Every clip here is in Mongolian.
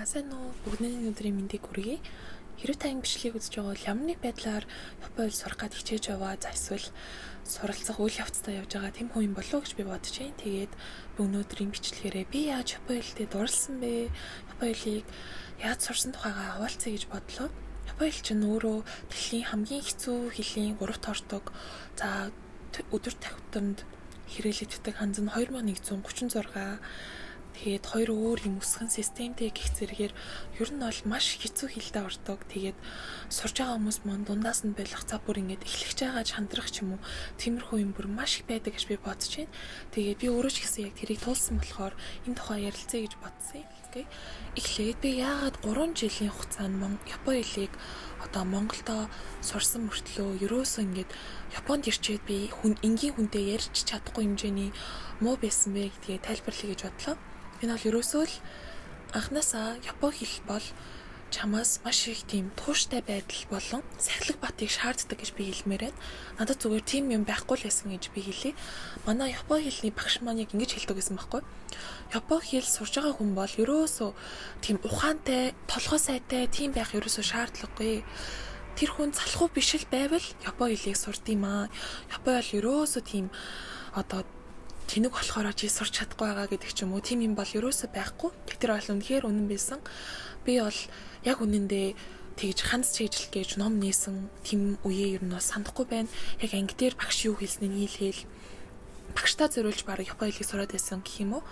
Сайн уу? Бүгдний өдрийн мэндийг хүргэе. Хэрэв та энэ бичлэгийг үзэж байгаа бол ямар нэг байдлаар Японд сурах гад хичээж яваа, за эсвэл суралцах үйл явцтай явж байгаа тэм хүн болов гэж би бодож байна. Тэгээд би өнөөдрийн бичлэгээрээ би яаж Японы хэлтэй дурлсан бэ? Японы хэлийг яаж сурсан тухайгаа хаваалцъя гэж бодлоо. Японы хэл чинь өөрөө дэлхийн хамгийн хэцүү хэлийн 3-т ордог. За өдөр тахвтанд хэрэглэгддэг ханз нь 2136. Тэгээд хоёр өөр юм өсгөн системтэй гих зэрэгээр ер нь бол маш хэцүү хэлдэ ордог. Тэгээд сурж байгаа хүмүүс маань дундаас нь болох цаа бүр ингэж эхлэж байгаа чандрах ч юм уу тиймэрхүү юм бүр маш их байдаг гэж би бодож байна. Тэгээд би өөрөө ч гэсэн яг тэрийг туулсан болохоор энэ тухай ярилцъя гэж бодсон юм. Окей. Эхлээд би яагаад 3 жилийн хугацаанд Японы хэлийг одоо Монголдо сурсан мөртлөө ерөөсөө ингэж Японд ирчээд би энгийн хүнтэй ярьж чадахгүй хэмжээний муу байсан бэ гэдгийг тайлбарлая гэж бодлоо. Энэ бол ерөөсөө л анханасаа Японы хэл бол чамаас маш их тийм тууштай байдал болон сахилах батыг шаарддаг гэж би хэлмээр байна. Надад зүгээр тийм юм байхгүй л байсан гэж би хэлье. Манай Японы хэлний багш маань яг ингэж хэлдэг гэсэн байхгүй. Японы хэл сурж байгаа хүн бол ерөөсөө тийм ухаантай, толгой сайтай тийм байх ерөөсөө шаардлагагүй. Тэр хүн залхуу биш л байвал Японы хэлийг сурд юм аа. Японы бол ерөөсөө тийм одоо тэнэг болохоор чи сурч чадахгүй байгаа гэдэг ч юм уу тийм юм бол ерөөсөө байхгүй. Тэр бол үнэхээр үнэн байсан. Би бол яг үнэндээ тэгж ханц чийжл гэж ном нээсэн тийм үеэ ер нь санахгүй байна. Яг анги дээр багш юу хэлснийг нийлээл багштаа зориулж баг Японы хэлийг сураад байсан гэх юм уу.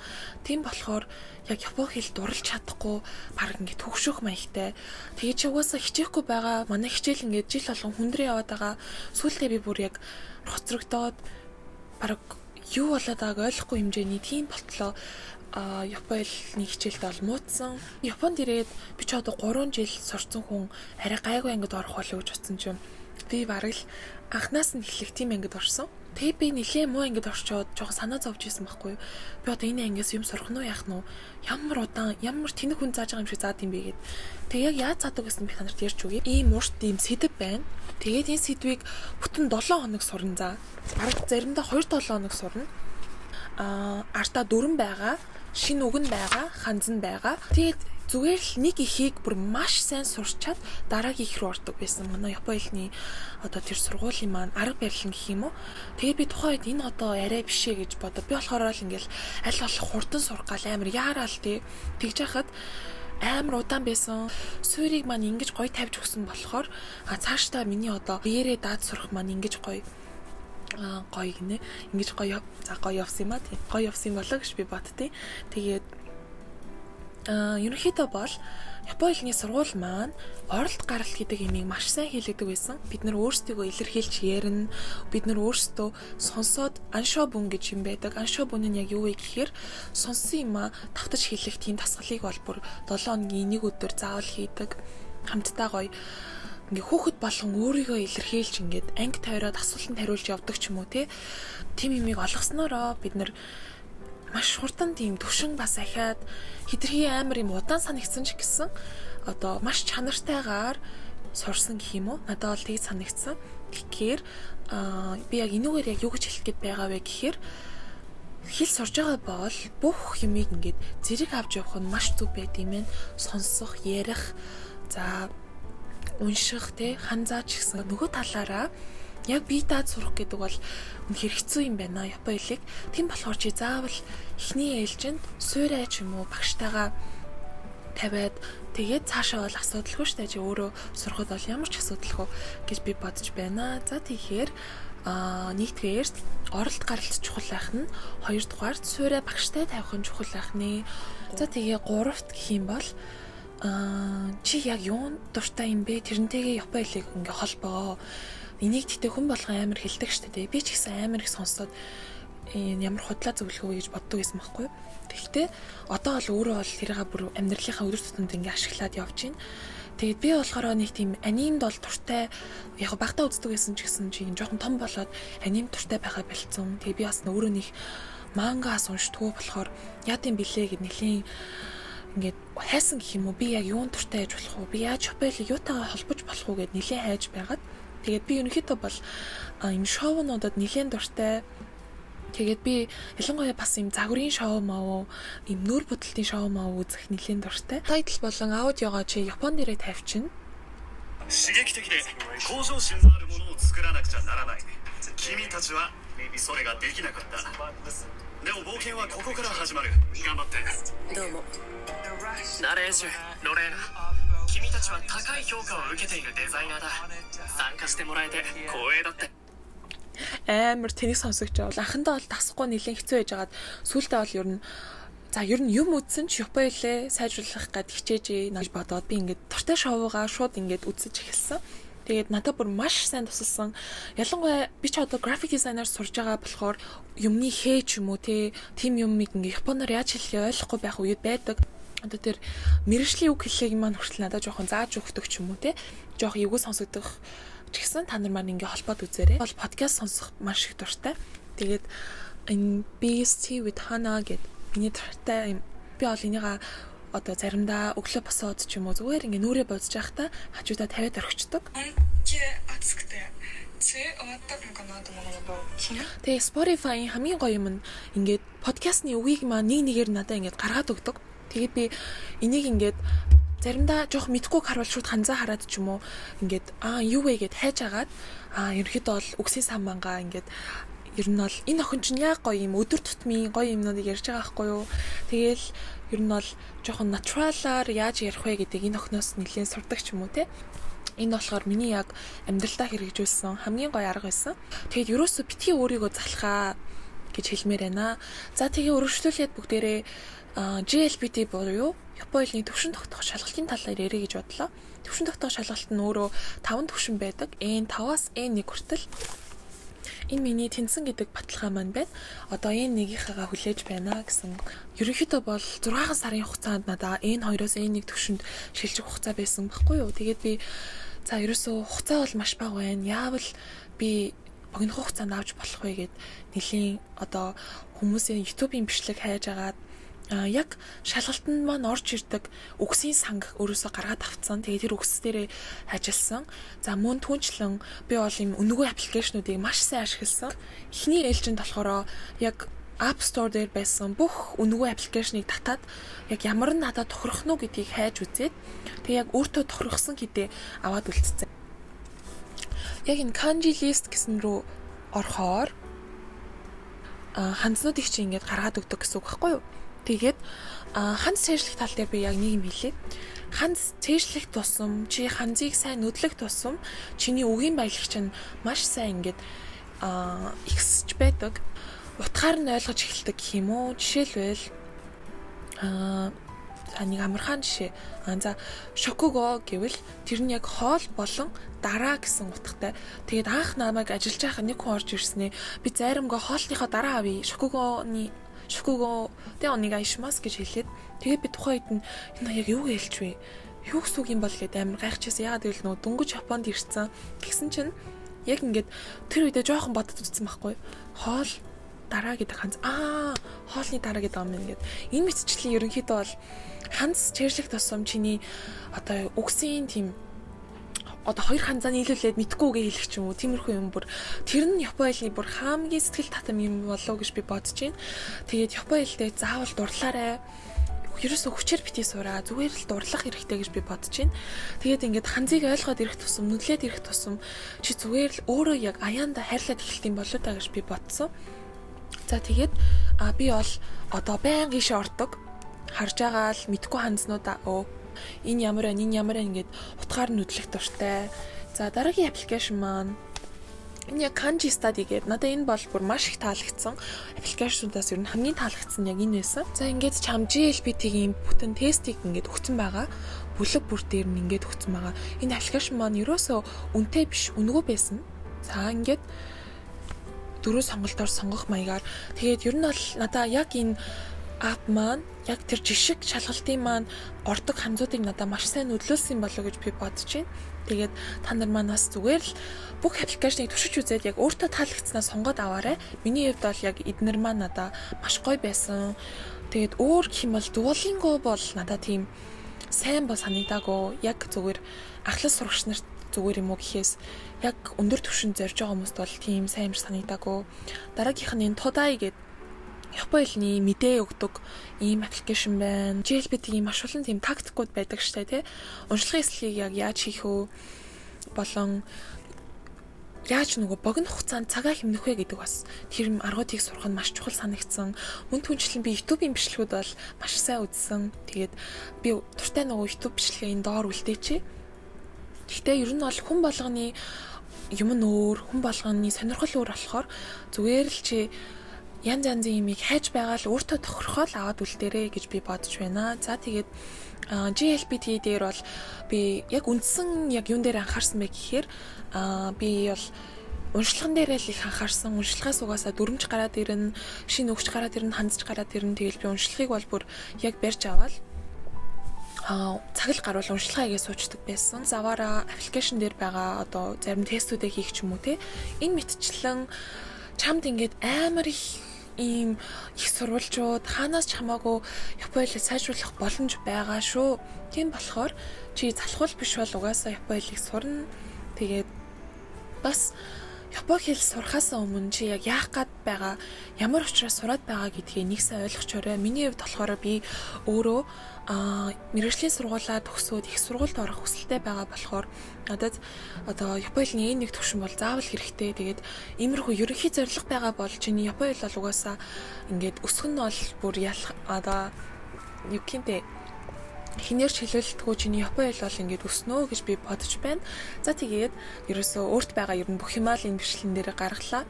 Тийм болохоор яг Японы хэл дурлж чадахгүй баг ингэ төгшөх маягтай. Тэгээ чи угаасаа хичээхгүй байгаа. Манай хичээл ингэ жил болгон хүндрээ яваад байгаа. Сүүлдээ би бүр яг хоцрогдоод баг юу болоод байгааг ойлгохгүй хэмжээний тийм болтлоо. Японы хэлний хичээлд бол муудсан. Японд ирээд би ч одоо 3 жил сурцсан хүн арай гайгүй ангид орох болов гэж утсан чинь би бараг л анханаас нь эхлэх тийм ангид орсон. Тэгээ би нэлээ муу ангид орчоод жоохон санаа зовж исэн байхгүй юу. Би одоо энэ ангиас юм сурах нь яах нь ямар удаан ямар тэнэг хүн зааж байгаа юм шиг заад юм бэ гэд. Тэгээ яг яаж заадаг гэсэн би танарт ярьж өгье. Ийм урт ийм сэдв байна. Тэгээд энэ сэдвийг бүтэн 7 хоног сурна за. Бараг заримдаа 2-7 хоног сурна. Артаа дөрөн байгаа, шинэ үг нь байгаа, ханз нь байгаа. Тэгээд зүгээр л нэг ихийг бүр маш сайн сурчаад дараагийн их рүү ордог байсан. Манай Японы хэлний одоо тэр сургуулийн маань арга барил гэх юм уу. Тэгээд би тухайд энэ одоо арай биш ээ гэж бодоо. Би болохоор л ингээл аль болох хурдан сурах гал амар яараал тэгж яхад амар удаан байсан. Суурийг маань ингэж гоё тавьж өгсөн болохоор цаашдаа миний одоо биеэрээ даад сурах маань ингэж гоё гинэ. Ингэж гоё явсан юм аа. Гоё явсан болоо гэж би бодтыг. Тэгээд ерөнхийдөө бол Японы хэлний сургууль маань оролт гаралт гэдэг имийг маш сайн хийлэгдэг байсан. Бид нар өөрсдийгөө илэрхийлж ярина. Бид нар өөрсдөө сонсоод аншобүн гэж юм байдаг. Аншобүн нь яг юу вэ гэхээр сонссон юм а давтаж хэлэх тийм дасгалыг бол бүр 7 хоногийн нэг өдөр заавал хийдэг. Хамтдаа гоё ингээ хүүхэд болгон өөрийгөө илэрхийлж ингээд анги тойроод асуултанд хариулж явдаг ч юм уу тийм имийг олгосноороо бид нар маш хурдан тийм төвшин бас ахаад хитрхи амар юм удаан санагдсан ч гэсэн одоо маш чанартайгаар сурсан гэх юм уу. Надад бол тийг санагдсан. Тэгэхээр би яг энүүгээр яг юу гэж хэлэх гээд байгаа вэ гэхээр хэл сурж байгаа бол бүх юмыг ингээд зэрэг авч явах нь маш зүг байд юм байна. Сонсох, ярих, за унших ханзаач гэсэн нөгөө талаараа яг бие даад сурах гэдэг бол үнэхээр хэцүү юм байна Японы хэлийг. Тийм болохоор чи заавал эхний ээлжинд суурай ч юм уу багштайгаа тавиад тэгээд цаашаа бол асуудалгүй шүү дээ. Чи өөрөө сурахад бол ямар ч асуудалгүй гэж би бодож байна. За тэгэхээр нэгдүгээрт оролт гаралт чухал байх нь, хоёрдугаарт суурай багштай тавих нь чухал байх нэ. За тэгээ гуравт гэх юм бол чи яг юунд дуртай юм бэ? Тэрнтэйгээ Японы хэлийг ингээ холбоо. Энийг тэгтээ хүн болгон амар хэлдэг штэ тий. Би ч гэсэн амар их сонсоод ямар худлаа зөвлөхөө гэж боддог байсан байхгүй. Тэгтээ одоо бол өөрөө бол тэрийг бүр амьдралынхаа өдөр тутамд ингээ ашиглаад явж байна. Тэгээд би болохоор нэг тийм анимд бол туртай яг багтаа үздэг байсан ч гэсэн чи жоохон том болоод аним туртай байхаа болцсон. Тэгээд би бас өөрөө нэг мангаас уншдгоо болохоор яа гэм блэ гэд нэлийн ингээд хайсан гэх юм уу. Би яг юунд туртай байж болох вэ? Би яаж Японы юутайгаа холбож болох вэ гэд нэлийн хайж байгаад тэгээд би ерөнхийдөө бол ийм шоунуудад нэлээд дуртай Тэгээд би ялангуяа бас юм загварын шоу маа юм нүүр будалтын шоу маа үзэх нэлээд дуртай. Тайтл болон аудиогоо чи Япон нэрээр тавьчихна. 刺激的で向上心のあるものを作らなくちゃならない。君たちはそれができなかった。でも冒険はここから始まる。頑張って。どうも。ナレージュ、ロレーナ。君たちは高い評価を受けているデザイナーだ。参加してもらえて光栄だって。амар тэнийг сонсогч бол анхандаа бол тасахгүй нэлээд хэцүү байж байгаад сүүлдээ бол ер нь юм үзсэн ч Япон хэлээ сайжруулах гэд хичээж наж бодоод би ингээд туртай шоугаа шууд ингээд үзэж эхэлсэн. Тэгээд надад бүр маш сайн тусалсан. Ялангуяа би ч одоо график дизайнер сурж байгаа болохоор юмны хээж юм уу тийм юмыг ингээд японоор яаж хэлхээ ойлгохгүй байх үед байдаг. Одоо тэр мэрэгжлийн үг хэллэгийг маань хүртэл надад жоохон зааж өгдөг ч юм уу тийм жоох эвгүй сонсогдох ч гэсэн та нар маань ингээд холбоод үзээрэй. Бол подкаст сонсох маш их дуртай. Тэгээд энэ BST with Hana гэдэг миний тартай би бол энийга одоо заримдаа өглөө босоод ч юм уу зүгээр ингээ нүрээ бодож байхдаа хажуудаа тавиад орхичдаг. Тэгээ Spotify хамгийн гоё юм нь ингээд подкастны үгийг маань нэг нэгээр надад ингээд гаргаад өгдөг. Тэгээд би энийг ингээд заримдаа жоох мэдгүй харуул шууд ханзаа хараад ч юм уу ингээд юу вэ гэд хайж агаад ерөнхийдөө бол үгсийн сан мангаа ингээд ер нь бол энэ охин чинь яг гоё юм өдөр тутмын гоё юмнуудыг ярьж байгаа байхгүй юу. Тэгээл ер нь бол жоохон натуралаар яаж ярих вэ гэдэг энэ охиноос нэлээд сурдаг ч юм уу те. Энэ болохоор миний яг амьдралдаа хэрэгжүүлсэн хамгийн гоё арга байсан. Тэгээд ерөөсөө битгий өөрийгөө залхаа гэж хэлмээр байна. За тэгээ өргөжлүүлээд бүгдээрээ GLBT буюу Япон хэлний төвшин тогтоох шалгалтын талаар ярих гэж бодлоо. Төвшин тогтоох шалгалт нь өөрөө 5 төвшин байдаг. N5-аас N1 хүртэл. Энэ миний тэнцэн гэдэг баталгаа маань байна. Одоо N1-ийнхаа хүлээж байна гэсэн. Ерөнхийдөө бол 6 сарын хугацаанд надаа N2-оос N1 төвшөнд шилжих хугацаа байсан байхгүй юу. Тэгээд би за ерөөсөө хугацаа бол маш бага байна. Яавал би богино хугацаанд авч болох вэ гэд нэлийн одоо хүмүүсийн YouTube-ийн бичлэг хайж агаад яг шалгалтанд маань орж ирдэг үгсийн санг өөрөөсөө гаргаад авцсан. Тэгээд тэр үгс дээрээ ажилласан. За мөн түнчлэн би бол юм өнгөө аппликейшнуудыг маш сайн ашигласан. Эхний ээлжинд болохоор яг App Store дээр байсан бүх өнгөө аппликейшнийг татаад яг ямар нь надад тохирох нь гэдгийг хайж үзээд тэг яг өөртөө тохирохсон хэдээ аваад үлдсэн. Яг энэ kanji list гэсэн рүү орохоор хандснуудыг чи ингээд гаргаад өгдөг гэсэн үг байхгүй юу? Тэгээд ханц цээжлэх тал дээр би яг нэг юм хэлье. Ханц цээжлэх тусам чи ханзыг сайн нөдлөх тусам чиний үгийн баялаг чинь маш сайн ингээд ихсэж байдаг. Утгаар нь ойлгож эхэлдэг гэх юм уу? Жишээлбэл нэг амархан жишээ. За шокуго гэвэл тэр нь яг хоол болон дараа гэсэн утгатай. Тэгээд анх намайг ажиллаж байхад нэг хүн орж ирснээ би зайрамгаа хоолныхоо дараа авъя. Шокуго тэ оныг аишмас гэж хэлээд тэгээд би тухайд нь энэ яг юу гэлж вэ? Юу гэсэн үг юм бол гэдэг амар гайхчихсан. Яагаад гэвэл нөө дөнгөж Японд ирсэн. Тэгсэн чинь яг ингээд тэр үедээ жоохон бодож үзсэн байхгүй. Хоол дараа гэдэг ханц хоолны дараа гэдэг юм ингээд энэ мэтчлийн ерөнхийдөө бол ханц чэрлэх тусам чиний одоо үгсийн тийм одоо хоёр ханзаа нийлүүлээд мэдгүйгээ хэлэх ч юм уу тиймэрхүү юм бүр тэр нь Япон хэлний бүр хамгийн сэтгэл татам юм болов гэж би бодож байна. Тэгээд Япон хэлдээ заавал дурлаарай. Ерөөсөө хүчээр битгий сураа зүгээр л дурлах хэрэгтэй гэж би бодож байна. Тэгээд ингээд ханзыг ойлгоод ирэх тусам нүдлээд ирэх тусам чи зүгээр л өөрөө яг аяанда хайрлаад эхэлт юм болоо та гэж би бодсон. За тэгээд би бол одоо байнга ийшээ ордог. Харж байгаа л мэдгүй ханзнуудаа энэ ямар ингээд утгаар нүдлэх дуртай. За дараагийн аппликейшн маань энэ яг Kanji Study гэдэг. Надад энэ бол бүр маш их таалагдсан. Аппликейшнуудаас ер нь хамгийн таалагдсан яг энэ байсан. За ингээд чам GLBT-ийн бүтэн тестийг ингээд өгсөн байгаа. Бүлэг бүр дээр нь ингээд өгсөн байгаа. Энэ аппликейшн маань ерөөсөө үнэтэй биш, өнгөө байсан. За ингээд дөрөв сонголтоор сонгох маягаар. Тэгээд ер нь бол надаа яг энэ ап маань яг тэр жишг шалгалтын маань ордог ханзуудыг надад маш сайн нөлөөлсөн болов гэж би бодож байна. Тэгээд та нар манаас зүгээр л бүх аппликейшнийг туршиж үзээд яг өөртөө таалагдсанаа сонгоод аваарай. Миний хувьд бол яг эднэр маань надад маш гоё байсан. Тэгээд өөр хэмэл Duolingo бол надад тийм сайн бол санагдаагүй. Яг зүгээр ахлах сурагч нарт зүгээр юм уу гэхээс яг өндөр түвшинд зорж байгаа хүмүүст бол тийм сайн юм санагдаагүй. Дараагийнх нь Today гэдэг Японы хэлний мэдээ өгдөг ийм аппликейшн байна. GLBT-ийн маш олон тийм тактикууд байдаг штэ тий. Уншлагын эслийг яг яаж хийх вэ? Болон яаж нөгөө богино хугацаанд цагаа хэмнэх вэ гэдэг бас тэр аргуудыг сурах нь маш чухал санагдсан. Мөн түнчлэн би YouTube-ийн бичлэгүүд бол маш сайн үзсэн. Тэгээд би дуртай нөгөө YouTube бичлэгийн доор үлдээчээ. Гэхдээ ер нь бол хүн болгоны юм нөөр, хүн болгоны сонирхол өөр болохоор зүгээр л чи янз янзын юмыг хайж байгаа л өөртөө тохирохол аваад үлдээрэй гэж би бодож байна. За тэгээд GLBT дээр бол би яг үндсэн яг юун дээр анхаарсан бэ гэхээр би бол уншлаган дээрээ л их анхаарсан. Уншлагаас угаасаа дүрмж гараад ирнэ, шинэ өгч гараад ирнэ, хандж гараад ирнэ. Тэгэл би уншлагыг бол бүр яг барьж аваад цаг л гарвал уншлагаа хийгээ суучдаг байсан. Заваараа аппликейшн дээр байгаа одоо зарим тестүүдээ хийх ч юм уу те. Энэ мэтчлэн чамд ингээд амар их ийм их сурвалжууд хаанаас ч хамаагүй Японы хэлийг сайжруулах боломж байгаа шүү. Тийм болохоор чи залхуул биш бол угаасаа Японы хэлийг сурна. Тэгээд бас Японы хэл сурахаас өмнө чи яг яах гээд байгаа, ямар учраас сураад байгаа гэдгийг нэг сайн ойлгочоорой. Миний хувьд болохоор би өөрөө мэргэжлийн сургуулаа төгсөөд их сургуульд орох хүсэлтэй байгаа болохоор надад одоо Японы хэлний нэг төвшин бол заавал хэрэгтэй. Тэгээд иймэрхүү ерөнхий зорилго байгаа бол чиний Японы хэл бол угаасаа ингээд өсгөн нь бол бүр одоо юу гэнтэй хинээрч хэлэлтгүй чиний Японы хэл бол ингээд өснөө гэж би бодож байна. За тэгээд ерөөсөө өөрт байгаа ер нь бүх юмаа л энэ бичлэгэн дээр гаргалаа.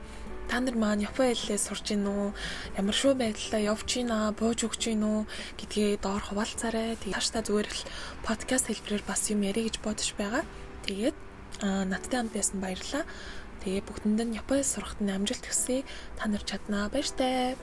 Та нар маань Японы хэлээ сурж гин үү? Ямар шүү байдлаа явж гинэ, бууж өгч гин үү гэдгээ доор хуваалцаарай. Тэгээд тааштай зүгээр л подкаст хэлбэрээр бас юм ярих гэж бодож байгаа. Тэгээд надтай хамт байсан баярлалаа. Тэгээд бүгдэнд нь Японы сурахад амжилт хүсье. Та нар чаднаа. Баяртай.